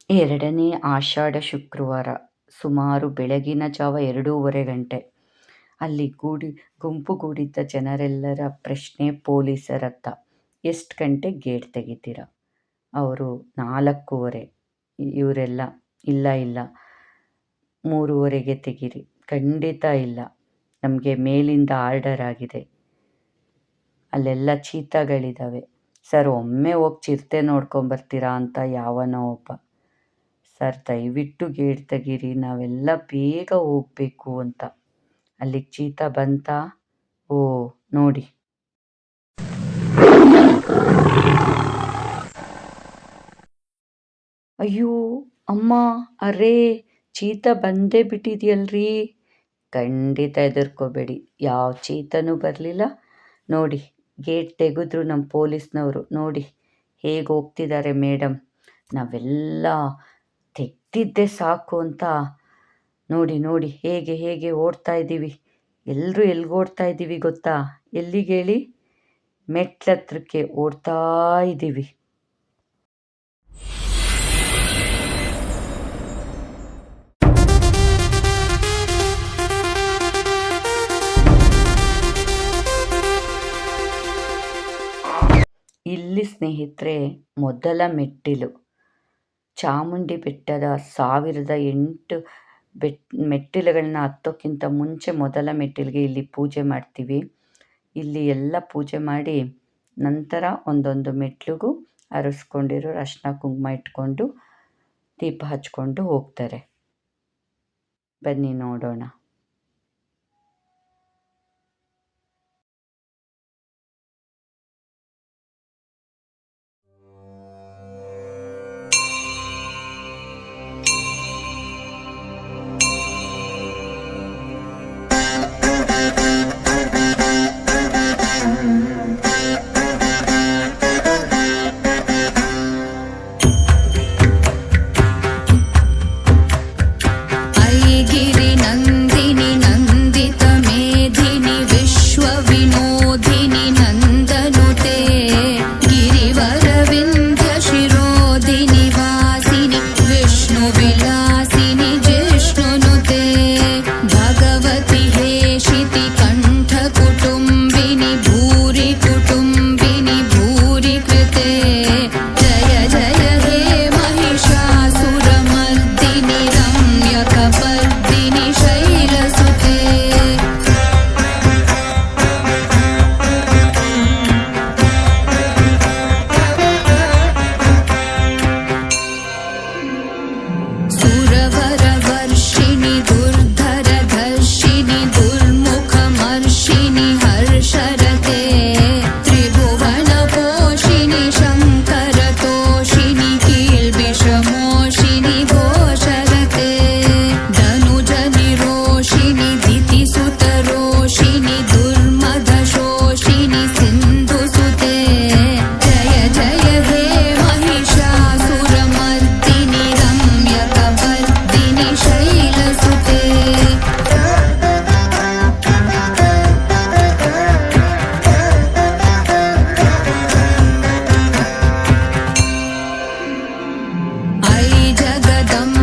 ಎರಡನೇ ಆಷಾಢ ಶುಕ್ರವಾರ ಸುಮಾರು ಬೆಳಗಿನ ಜಾವ 2:30 ಗಂಟೆ. ಅಲ್ಲಿ ಗುಂಪುಗೂಡಿದ್ದ ಜನರೆಲ್ಲರ ಪ್ರಶ್ನೆ ಪೊಲೀಸರತ್ತ. ಎಷ್ಟು ಗಂಟೆಗೆ ಗೇಟ್ ತೆಗಿತೀರ? ಅವರು 4:30. ಇವರೆಲ್ಲ ಇಲ್ಲ 3:30ಗೆ ತೆಗೀರಿ. ಖಂಡಿತ ಇಲ್ಲ, ನಮಗೆ ಮೇಲಿಂದ ಆರ್ಡರ್ ಆಗಿದೆ. ಅಲ್ಲೆಲ್ಲ ಚೀತಾಗಳಿದ್ದಾವೆ. ಸರ್, ಒಮ್ಮೆ ಹೋಗಿ ಚಿರತೆ ನೋಡ್ಕೊಂಬರ್ತೀರಾ ಅಂತ ಯಾವನೋ ಒಬ್ಬ. ಸರ್, ದಯವಿಟ್ಟು ಗೇಟ್ ತೆಗೀರಿ, ನಾವೆಲ್ಲ ಬೇಗ ಹೋಗಬೇಕು ಅಂತ. ಅಲ್ಲಿಗೆ ಚೀತಾ ಬಂತಾ? ಓ ನೋಡಿ, ಅಯ್ಯೋ ಅಮ್ಮ, ಅರೇ ಚೀತಾ ಬಂದೇ ಬಿಟ್ಟಿದೆಯಲ್ರಿ. ಖಂಡಿತ ಹೆದರ್ಕೋಬೇಡಿ, ಯಾವ ಚೀತನೂ ಬರಲಿಲ್ಲ. ನೋಡಿ, ಗೇಟ್ ತೆಗೆದ್ರು ನಮ್ಮ ಪೊಲೀಸ್ನವರು. ನೋಡಿ ಹೇಗೆ ಹೋಗ್ತಿದ್ದಾರೆ ಮೇಡಮ್. ನಾವೆಲ್ಲ ತೆಗ್ದಿದ್ದೆ ಸಾಕು ಅಂತ ನೋಡಿ ಹೇಗೆ ಓಡ್ತಾ ಇದ್ದೀವಿ. ಎಲ್ಲರೂ ಎಲ್ಲಿಗೆ ಓಡ್ತಾ ಇದ್ದೀವಿ ಗೊತ್ತಾ? ಎಲ್ಲಿಗೆ ಹೇಳಿ? ಮೆಟ್ಲತ್ರಕ್ಕೆ ಓಡ್ತಾ ಇದ್ದೀವಿ. ಇಲ್ಲಿ ಸ್ನೇಹಿತರೆ, ಮೊದಲ ಮೆಟ್ಟಿಲು ಚಾಮುಂಡಿ ಬೆಟ್ಟದ 1008 ಮೆಟ್ಟಿಲುಗಳನ್ನ ಹತ್ತೋಕ್ಕಿಂತ ಮುಂಚೆ ಮೊದಲ ಮೆಟ್ಟಿಲಿಗೆ ಇಲ್ಲಿ ಪೂಜೆ ಮಾಡ್ತೀವಿ. ಇಲ್ಲಿ ಎಲ್ಲ ಪೂಜೆ ಮಾಡಿ ನಂತರ ಒಂದೊಂದು ಮೆಟ್ಲಿಗೂ ಅರಸ್ಕೊಂಡಿರೋ ಅರಿಶಿನ ಕುಂಕುಮ ಇಟ್ಕೊಂಡು ದೀಪ ಹಚ್ಕೊಂಡು ಹೋಗ್ತಾರೆ. ಬನ್ನಿ ನೋಡೋಣ. जगदम्ब